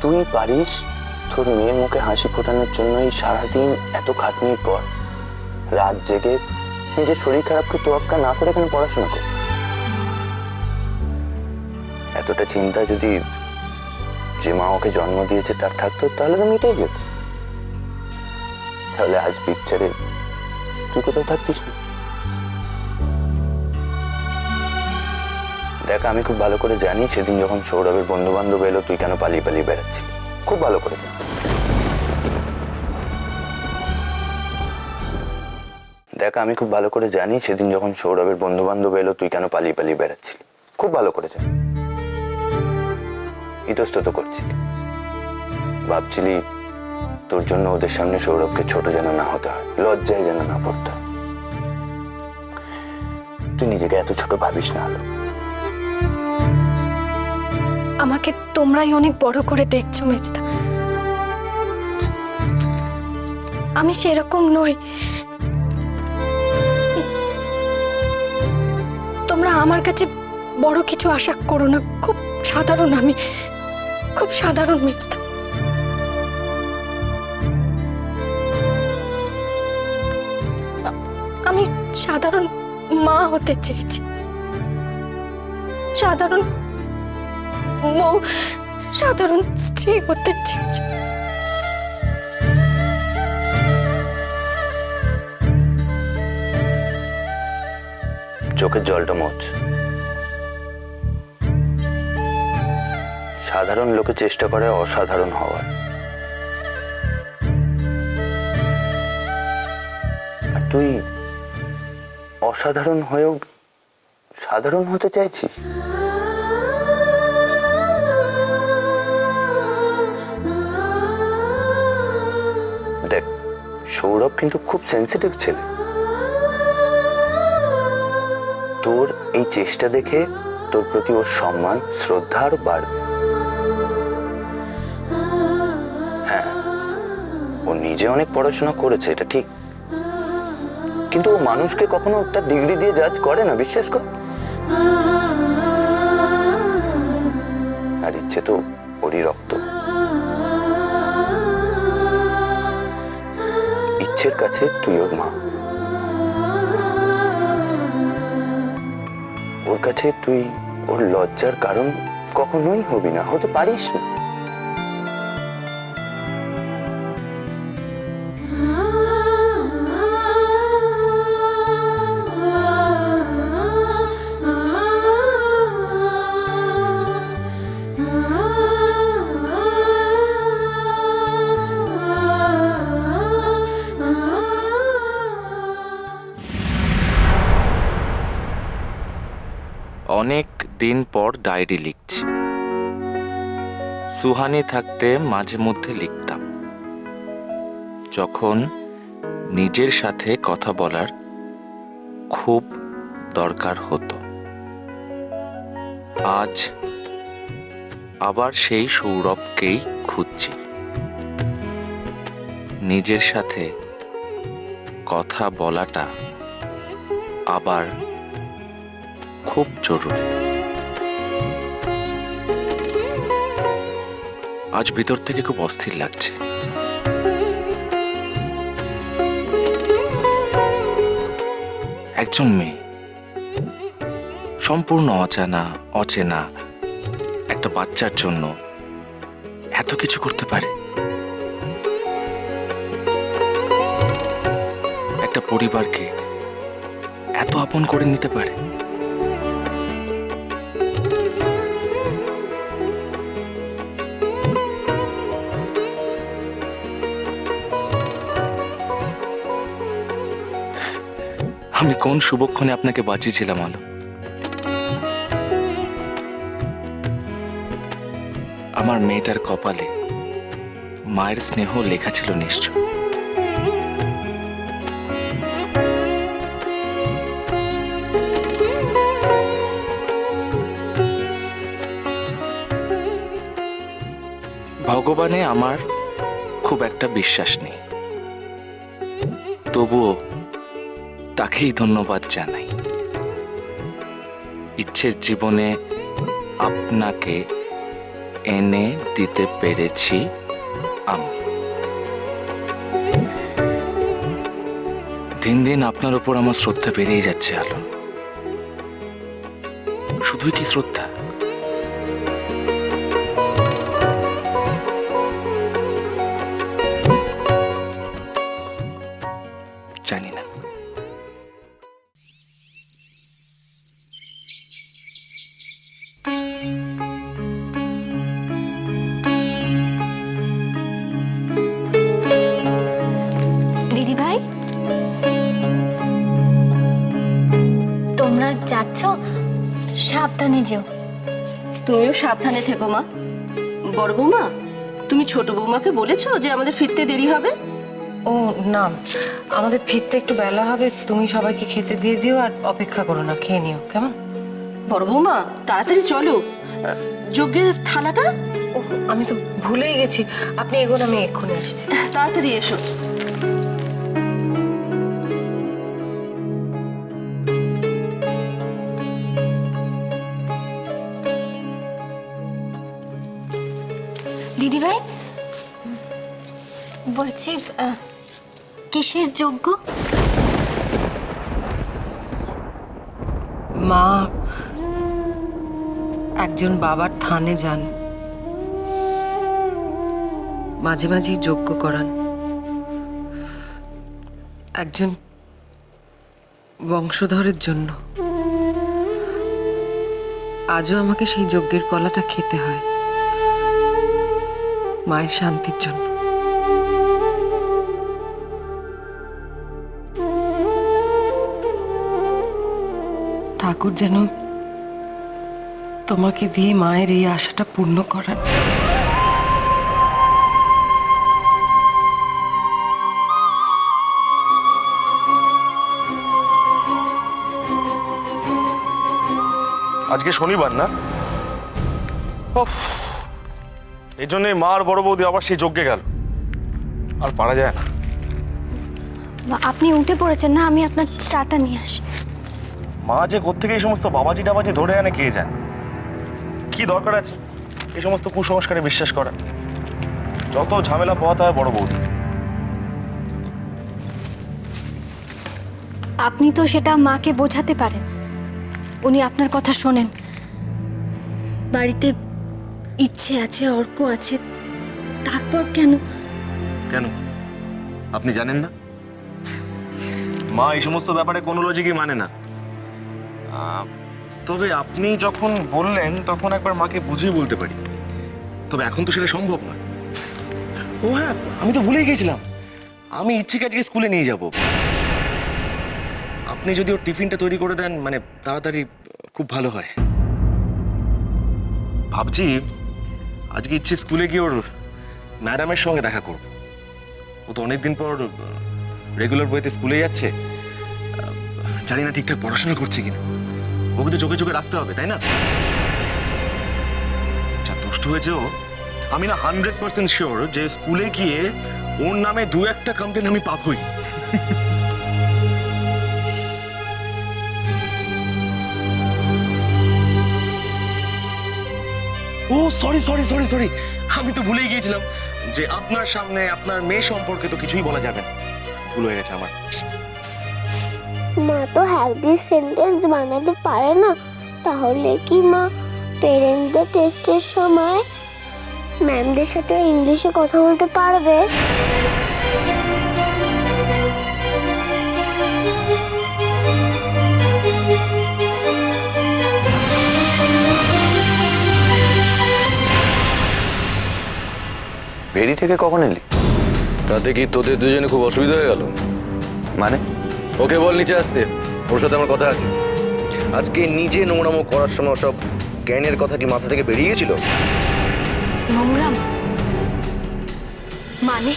তুই পারিস তোর মেয়ের মুখে হাসি ফোটানোর জন্যই সারাদিন এত খাটনির পর রাত জেগে নিজের শরীর খারাপকে তোয়াক্কা না করে এখানে পড়াশোনা কর। এতটা চিন্তা যদি যে মা ওকে জন্ম দিয়েছে তার থাকতো তাহলে তো মিটেই যেত। তাহলে আজ পিকচারে তুই কোথাও থাকতিস না। দেখ, আমি খুব ভালো করে জানি সেদিন যখন সৌরভের বন্ধু বান্ধব এলো তুই কেন পালিয়ে পালিয়ে বেড়াচ্ছিলি, খুব ভালো করে জানি। দেখ, আমি খুব ভালো করে জানি সেদিন যখন সৌরভের বন্ধু বান্ধব এলো তুই কেন পালিয়ে পালিয়ে বেড়াচ্ছিলি, খুব ভালো করে জানি। ইতস্তত করছিলি, ভাবছিলি তোর জন্য ওদের সামনে সৌরভকে ছোট যেন না হতে হয়, লজ্জায় যেন না পড়তে হয়। তুই নিজেকে এত ছোট ভাবিস না। আলো, আমাকে তোমরাই অনেক বড় করে দেখছো মেজদা, আমি সেরকম নই। তোমরা আমার কাছে বড় কিছু আশা করো না, খুব সাধারণ, আমি খুব সাধারণ মেজদা। আমি সাধারণ মা হতে চেয়েছি, সাধারণ বউ, সাধারণ স্ত্রী হতে চেয়েছি। চোখের জলটা মোচ। সাধারণ লোকে চেষ্টা করে অসাধারণ হওয়ার, আর তুই অসাধারণ হয়েও সাধারণ হতে চাইছিস। দেখ, সৌরভ কিন্তু খুব সেন্সিটিভ ছেলে। তোর এই চেষ্টা দেখে তোর প্রতি ওর সম্মান শ্রদ্ধা আরো বাড়বে। হ্যাঁ, ও নিজে অনেক পড়াশোনা করেছে, এটা ঠিক, কিন্তু ও মানুষকে কখনো তার ডিগ্রি দিয়ে জাজ করে না, বিশ্বাস কর। আর ইচ্ছে তো ওরই রক্ত। ইচ্ছের কাছে তুই ওর মা, ওর কাছে তুই ওর লজ্জার কারণ কখনোই হবি না, হতে পারিস না। অনেক দিন পর ডায়েরি লিখছি। সুহানি থাকতে মাঝে মধ্যে লিখতাম, যখন নিজের সাথে কথা বলার খুব দরকার হতো। আজ আবার সেই সৌরভকেই খুঁজছি। নিজের সাথে কথা বলাটা আবার খুব জরুরি। আজ ভিতর থেকে খুব অস্থির লাগছে। একজন মেয়ে সম্পূর্ণ অচেনা একটা বাচ্চার জন্য এত কিছু করতে পারে, একটা পরিবারকে এত আপন করে নিতে পারে। আমি কোন শুভক্ষণে আপনাকে বাঁচিয়েছিলাম আলো। আমার মেয়েটার কপালে মায়ের স্নেহ লেখা ছিল নিশ্চয়। ভগবানে আমার খুব একটা বিশ্বাস নেই, তবুও তাকেই ধন্যবাদ জানাই। ইচ্ছের জীবনে আপনাকে এনে দিতে পেরেছি আমি। দিন দিন আপনার উপর আমার শ্রদ্ধা বেড়েই যাচ্ছে আলো। শুধুই কি শ্রদ্ধা, জানি না। দিদি ভাই, তোমরা যাচ্ছ? সাবধানে যেও। তুমিও সাবধানে থেকো মা। বড় বৌমা, তুমি ছোট বৌমাকে বলেছো যে আমাদের ফিরতে দেরি হবে? ও না, আমাদের ফিরতে একটু বেলা হবে। তুমি সবাইকে খেতে দিয়ে দিও আর অপেক্ষা করো না, খেয়ে নিও কেমন? বড় বৌমা তাড়াতাড়ি চলো। যজ্ঞের থালাটা? ও আমি তো ভুলেই গেছি, আপনি এগোন, আমি এক্ষুনি আসছি। তাড়াতাড়ি এসো। দিদি ভাই, বলছি কিসের যজ্ঞ? মা একজন বাবার থানে যান, মাঝে মাঝেই যজ্ঞ করান। একজন বংশধরের জন্য আজও আমাকে সেই যজ্ঞের কলাটা খেতে হয়, মায়ের শান্তির জন্য। ঠাকুর যেন তোমাকে দিয়ে মায়ের এই আশাটা পূর্ণ করান। আজকে শনিবার না? এই জন্যে মা আর বড় বৌদি আবার সেই যজ্ঞে গেল, আর পারা যায় না। আপনি উঠে পড়েছেন না, আমি আপনার চাটা নিয়ে আসি। মা যে কোত্থেকে এই সমস্ত বাবাজি টাবাজি ধরে আনে কে জানে। কি দরকার আছে এই সমস্ত কুসংস্কারে বিশ্বাস করা? যত ঝামেলা পোহাতে হয় বড় বৌদি। আপনি তো সেটা মাকে বোঝাতে পারেন, উনি আপনার কথা শোনেন। বাড়িতে ইচ্ছে আছে, অর্ক আছে, তারপর কেন? কেন আপনি জানেন না? মা এই সমস্ত ব্যাপারে কোনো লজিকই মানে না। তবে আপনি যখন বললেন তখন একবার মাকে বুঝিয়ে বলতে পারি, তবে এখন তো সেটা সম্ভব না। ও হ্যাঁ, আমি তো ভুলেই গেছিলাম, আমি ইচ্ছেকে আজকে স্কুলে নিয়ে যাব। আপনি যদি ওর টিফিনটা তৈরি করে দেন, মানে তাড়াতাড়ি, খুব ভালো হয়। ভাবছি আজকে ইচ্ছে স্কুলে গিয়ে ওর ম্যাডামের সঙ্গে দেখা করব। ও তো অনেকদিন পর রেগুলার বইতে স্কুলে যাচ্ছে, জানি না ঠিকঠাক পড়াশোনা করছে কিনা। ওকে তো চোখে চোখে রাখতে হবে, তাই না? যা দুষ্ট হয়েছে ও, আমি না 100% শিওর যে স্কুলে গিয়ে ওর নামে 2-1টা কমপ্লেন আমি পাবই। ও সরি সরি সরি সরি, আমি তো ভুলেই গিয়েছিলাম যে আপনার সামনে আপনার মেয়ে সম্পর্কে তো কিছুই বলা যাবে না। ভুল হয়ে গেছে আমার। মা তো হেলদি সেন্টেন্স বানাতে পারে না, তাহলে কি মা পেরেন্টসদের টেস্টের সময় ম্যামদের সাথে ইংলিশে কথা বলতে পারবে? ভেড়ি থেকে কখন এলি? তাতে কি তোদের দুজনে খুব অসুবিধা হয়ে গেল? মানে? ওকে বল নিচে আসতে, ওর সাথে আমার কথা আছে। আজকে নিজে নোংরামো করার সময় সব জ্ঞানের কথা কি মাথা থেকে বেরিয়ে গেছিল? নোংরাম মানে